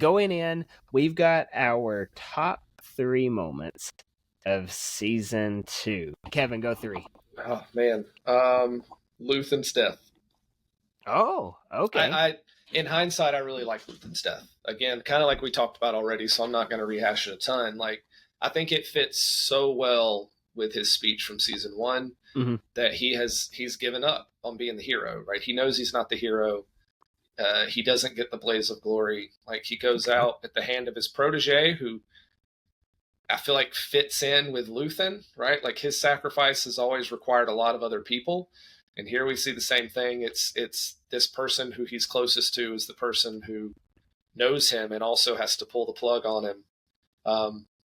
going in, we've got our top 3 moments of season 2. Kevin, go 3. Oh man, Luthen's death. Oh, okay. I in hindsight, I really like Luthen's death. Again, kind of like we talked about already, so I'm not going to rehash it a ton. Like, I think it fits so well with his speech from season 1 that he's given up on being the hero. Right? He knows he's not the hero. He doesn't get the blaze of glory. Like, he goes out at the hand of his protege, who I feel like fits in with Luthen, right? Like, his sacrifice has always required a lot of other people. And here we see the same thing. It's this person who he's closest to is the person who knows him and also has to pull the plug on him,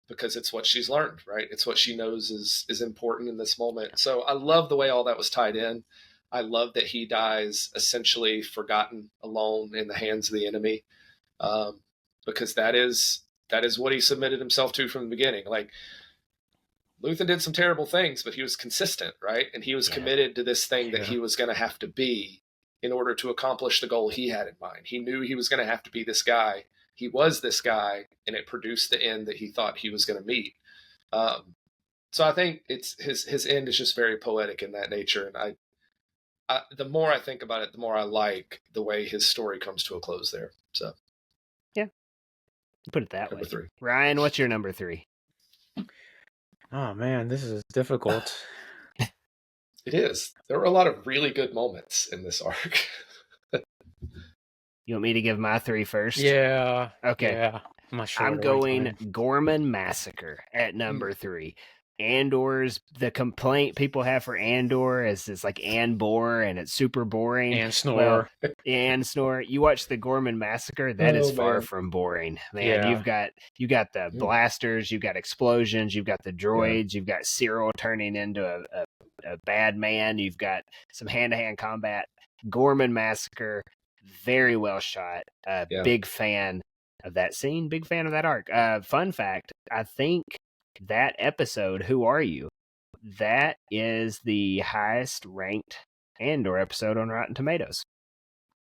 because it's what she's learned, right? It's what she knows is important in this moment. So I love the way all that was tied in. I love that he dies essentially forgotten, alone in the hands of the enemy, because that is what he submitted himself to from the beginning. Like, Luthen did some terrible things, but he was consistent, right? And he was committed to this thing that he was going to have to be in order to accomplish the goal he had in mind. He knew he was going to have to be this guy. He was this guy, and it produced the end that he thought he was going to meet. So I think it's his end is just very poetic in that nature. And I the more I think about it, the more I like the way his story comes to a close there. So yeah, put it that number way. 3. Ryan, what's your number 3? Oh man, this is difficult. It is. There were a lot of really good moments in this arc. You want me to give my 3 first? Yeah. Okay. Yeah. I'm not sure. I'm going Gorman Massacre at number 3. Andor's, the complaint people have for Andor is it's like Anbor and it's super boring. And snore. Well, and snore. You watch the Gorman Massacre, that is far from boring. Man, Yeah. you got the blasters, you've got explosions, you've got the droids, you've got Cyril turning into a bad man, you've got some hand-to-hand combat. Gorman Massacre, very well shot. Big fan of that scene, big fan of that arc. Fun fact, I think that episode, Who Are You? That is the highest ranked Andor episode on Rotten Tomatoes.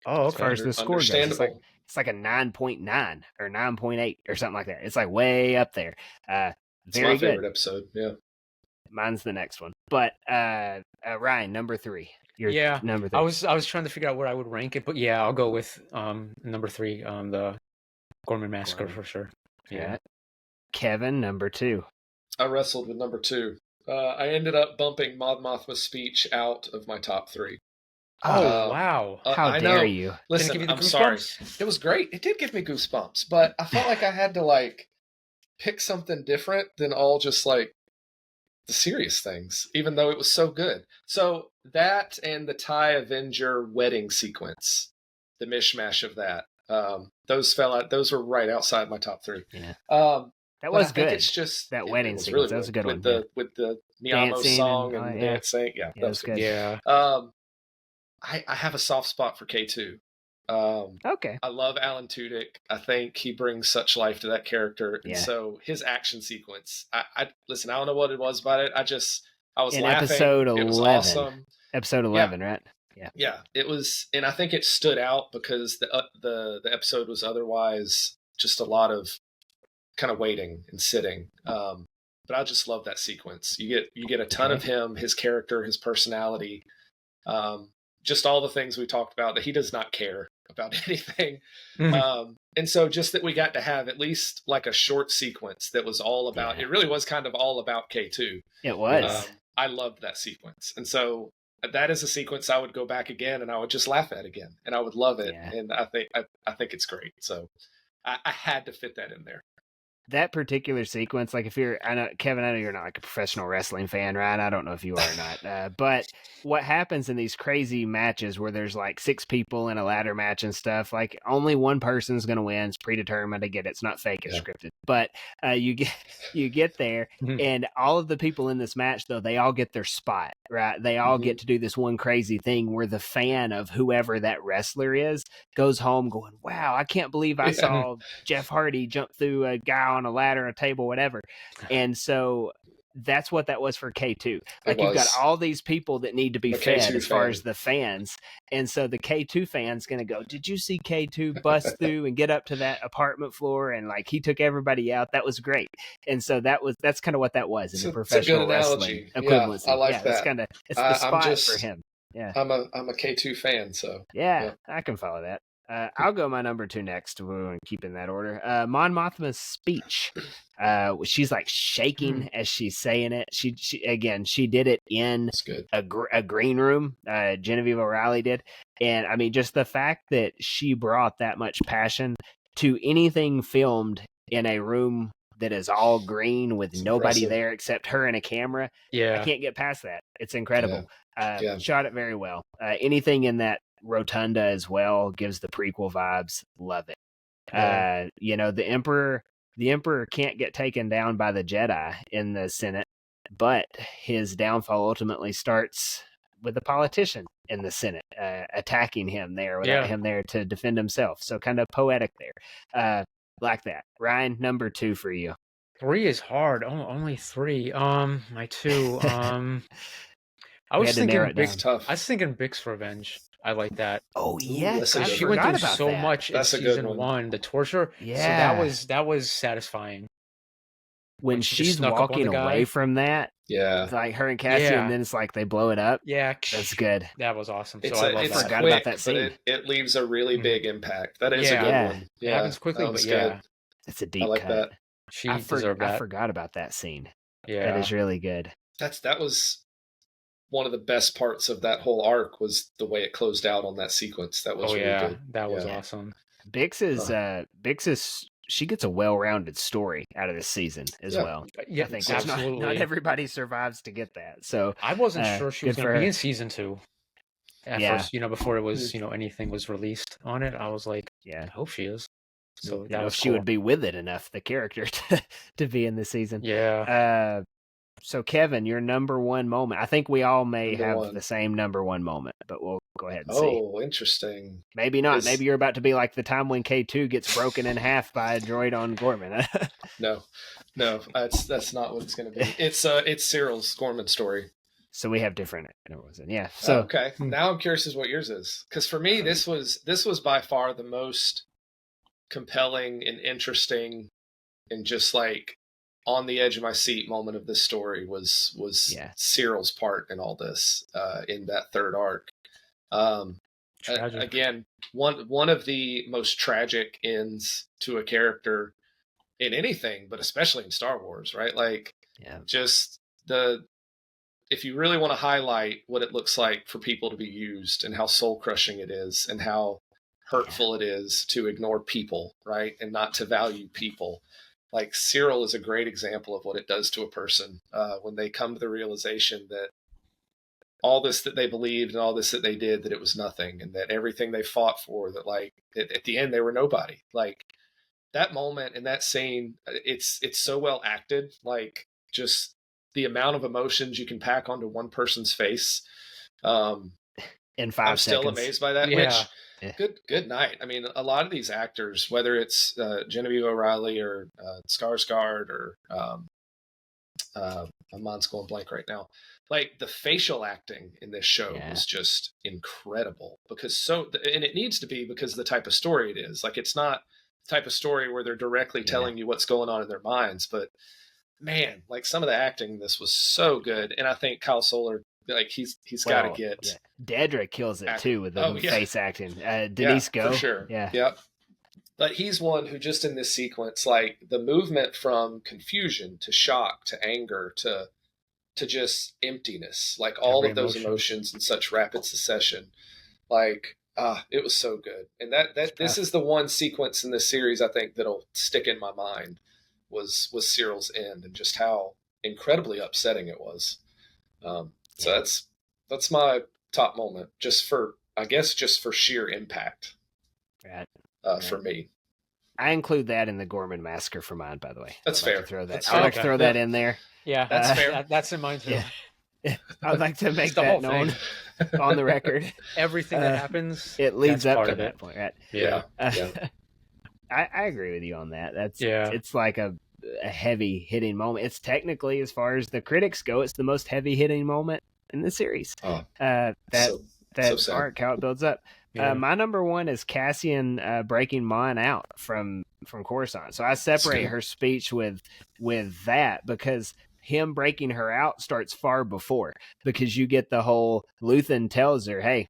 Oh, okay. As far as the score goes, it's like a 9.9 or 9.8 or something like that. It's like way up there. It's my favorite episode. Yeah, mine's the next one. But Ryan, number 3. Number 3. I was trying to figure out where I would rank it, but yeah, I'll go with number 3, the Gorman Massacre for sure. Yeah. Kevin, number 2. I wrestled with number 2. I ended up bumping Mon Mothma's speech out of my top 3. Oh, wow. How dare you? Listen, I'm sorry. It was great. It did give me goosebumps, but I felt like I had to pick something different than all just the serious things, even though it was so good. So that and the TIE Avenger wedding sequence, the mishmash of that, those were right outside my top 3. Yeah. That was good. It's just that wedding sequence. Really that was a good with one. With the Niamo song and dancing. Yeah, that was good. Yeah. I have a soft spot for K2. Okay. I love Alan Tudyk. I think he brings such life to that character. And so his action sequence, listen, I don't know what it was about it. I was in laughing. Episode 11. It was awesome. Episode 11, right? Yeah. It was, and I think it stood out because the episode was otherwise just a lot of kind of waiting and sitting. But I just love that sequence. You get a ton of him, his character, his personality, just all the things we talked about, that he does not care about anything. And so just that we got to have at least a short sequence that was all about, it really was kind of all about K2. It was. I loved that sequence. And so that is a sequence I would go back again and I would just laugh at again and I would love it. Yeah. And I think it's great. So I had to fit that in there. That particular sequence, Kevin, I know you're not a professional wrestling fan, right? I don't know if you are or not. But what happens in these crazy matches where there's 6 people in a ladder match and stuff, only one person's going to win. It's predetermined. I get it. It's not fake. It's scripted. But you get there and all of the people in this match, though, they all get their spot, right? They all get to do this one crazy thing where the fan of whoever that wrestler is goes home going, wow, I can't believe I saw Jeff Hardy jump through a guy on a ladder, a table, whatever. And so that's what that was for K2. Like you've got all these people that need to be fed as far as the fans. And so the K2 fan's going to go, did you see K2 bust through and get up to that apartment floor? And like, he took everybody out. That was great. And so that's kind of what that was in the professional wrestling equivalency. I like that. It's the spot for him. Yeah. I'm a K2 fan. So yeah, I can follow that. I'll go my number 2 next. We're going to keep in that order. Mon Mothma's speech. She's like shaking as she's saying it. She did it in a green room. Genevieve O'Reilly did. And I mean, just the fact that she brought that much passion to anything filmed in a room that is all green with nobody there except her and a camera. Yeah. I can't get past that. It's incredible. Shot it very well. Anything in that rotunda as well gives the prequel vibes. Love it. The emperor can't get taken down by the Jedi in the Senate, but his downfall ultimately starts with a politician in the Senate attacking him there without him there to defend himself. So kind of poetic there. Like that. Ryan, number 2 for you. 3 is hard. Only 3. My 2. I was thinking Bix Revenge. I like that. Oh yeah, she went through so much in season 1. The torture. Yeah, so that was satisfying. When she's walking away from that. Yeah, like her and Cassie, and then it's like they blow it up. Yeah, that's good. That was awesome. It's I forgot about that scene. It leaves a really big impact. That is a good one. It happens quickly, but good. It's a deep I like cut. that. I forgot about that scene. Yeah, that is really good. That was one of the best parts of that whole arc was the way it closed out on that sequence. That was really good. That was awesome. Bix is she gets a well-rounded story out of this season as well. Yeah, I think absolutely. Not everybody survives to get that. So I wasn't sure she was going to be in season 2. At first, before it was, anything was released on it, I was like, I hope she is. So that was she would be with it enough, the character, to be in the season. Yeah. So Kevin, your number 1 moment. I think we all may have the same number 1 moment, but we'll go ahead and see. Oh, interesting. Maybe not. Maybe you're about to be like the time when K2 gets broken in half by a droid on Gorman. No, that's not what it's going to be. It's Cyril's Gorman story. So we have different. Yeah. So okay. Now I'm curious as what yours is, because for me this was by far the most compelling and interesting and just like on the edge of my seat moment of this story was Cyril's part in all this in that 3rd arc. Again, one of the most tragic ends to a character in anything, but especially in Star Wars, right? Like, just if you really want to highlight what it looks like for people to be used and how soul crushing it is and how hurtful it is to ignore people, right? And not to value people. Like Cyril is a great example of what it does to a person when they come to the realization that all this that they believed and all this that they did, that it was nothing, and that everything they fought for, that like at the end they were nobody. Like that moment and that scene, it's so well acted. Like just the amount of emotions you can pack onto one person's face. In 5 I'm seconds. Still amazed by that. Yeah. Good night. I mean, a lot of these actors, whether it's Genevieve O'Reilly or Skarsgård or my mind's going blank right now. Like the facial acting in this show was just incredible and it needs to be because of the type of story it is. Like it's not the type of story where they're directly telling you what's going on in their minds, but man, like some of the acting in this was so good. And I think Kyle Soller, like he's got to get. Dedra kills it too with the face acting. Denise Go, for sure. Yeah. But he's one who just in this sequence, like the movement from confusion to shock to anger to just emptiness, like all of those emotions in such rapid succession, like it was so good. And that this is the one sequence in this series I think that'll stick in my mind was Cyril's end and just how incredibly upsetting it was. So that's my top moment, just for sheer impact. Right. For me. I include that in the Gorman Massacre for mine, by the way. That's fair. I'd like to throw that in there. Yeah, that's fair. That's in mine too. Yeah. I'd like to make that known on the record. Everything that happens, it leads up to that point, right? Yeah. I agree with you on that. It's like a heavy hitting moment. It's technically, as far as the critics go, it's the most heavy hitting moment in the series. That arc, how it builds up. Yeah. My number one is Cassian breaking Mon out from Coruscant. So I separate her speech with that, because him breaking her out starts far before, because you get the whole Luthen tells her, hey,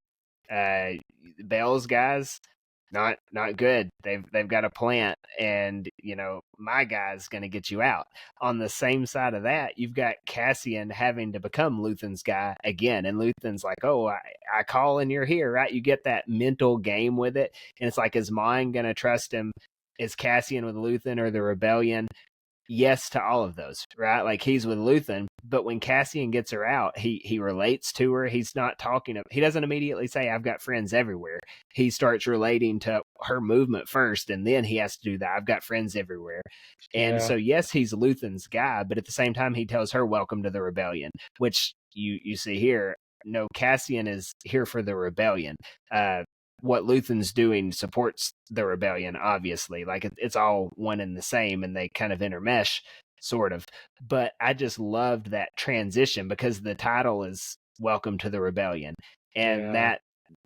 Bell's guys, not good. They've got a plant, and my guy's going to get you out. On the same side of that, you've got Cassian having to become Luthen's guy again, and Luthen's like, oh, I call and you're here, right? You get that mental game with it, and it's like, is Mon going to trust him? Is Cassian with Luthen or the rebellion? Yes to all of those, right? Like, he's with Luthen, but when Cassian gets her out, he relates to her. He's not he doesn't immediately say, I've got friends everywhere. He starts relating to her movement first, and then he has to do that. I've got friends everywhere. And so, yes, he's Luthen's guy, but at the same time, he tells her, welcome to the rebellion, which you see here. No, Cassian is here for the rebellion. What Luthen's doing supports the rebellion, obviously. Like, it's all one and the same, and they kind of intermesh, sort of. But I just loved that transition, because the title is Welcome to the Rebellion. And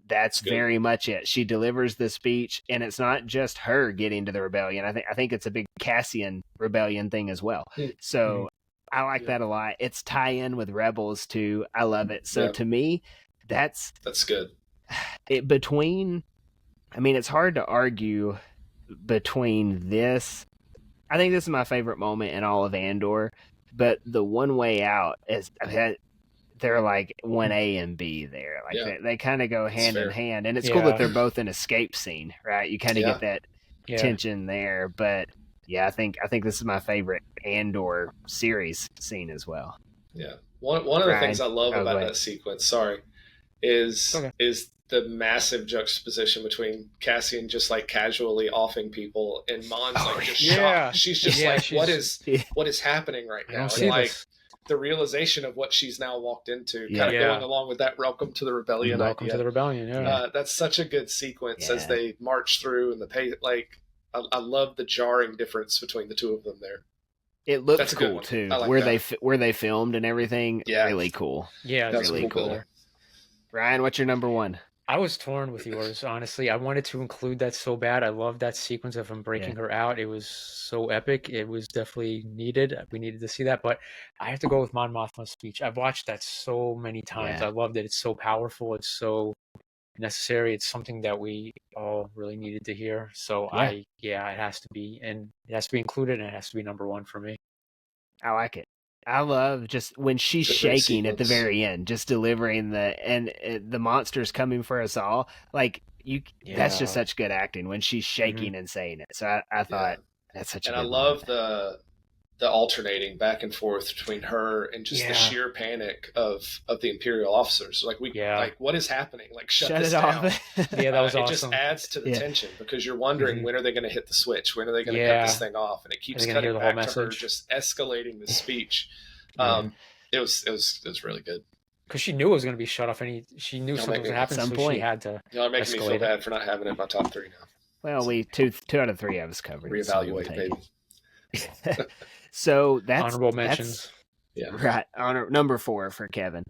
that's very much it. She delivers the speech, and it's not just her getting to the rebellion. I think it's a big Cassian rebellion thing as well. So I like that a lot. It's tie-in with Rebels too. I love it. So to me, that's good. It's hard to argue between this. I think this is my favorite moment in all of Andor, but the one way out is, they're like 1A and B there. Like, they kind of go hand in hand, and it's cool that they're both an escape scene, right? You kind of get that tension there. But I think this is my favorite Andor series scene as well. Yeah. One of the things I love about that sequence, is the massive juxtaposition between Cassian just like casually offing people, and Mon's shocked. She's just what is happening right now? And like the realization of what she's now walked into, kind of going along with that welcome to the rebellion. Welcome to the rebellion. That's such a good sequence as they march through, and the pace. Like, I love the jarring difference between the two of them there. It looks cool too, like where they filmed and everything. Really cool. Yeah, that's really cool. Ryan, what's your number one? I was torn with yours, honestly. I wanted to include that so bad. I love that sequence of him breaking her out. It was so epic. It was definitely needed. We needed to see that. But I have to go with Mon Mothma's speech. I've watched that so many times. I loved it. It's so powerful. It's so necessary. It's something that we all really needed to hear. So it has to be. And it has to be included, and it has to be number one for me. I like it. I love just when she's shaking at the very end, just delivering the monster's coming for us all. Like, that's just such good acting when she's shaking and saying it. So I thought that's such. And I love the alternating back and forth between her and just the sheer panic of the Imperial officers. Like, what is happening? Like, shut this down. Off. That was awesome. It just adds to the tension, because you're wondering when are they going to hit the switch? When are they going to cut this thing off? And it keeps cutting back to her, just escalating the speech. It was really good. Because she knew it was going to be shut off, and she knew something was going to happen, at some point. She had to. You're making me feel bad for not having it in my top three now. Well, we two out of three of us covered. Reevaluate, baby. So that's honorable mentions. Right. Number 4 for Kevin.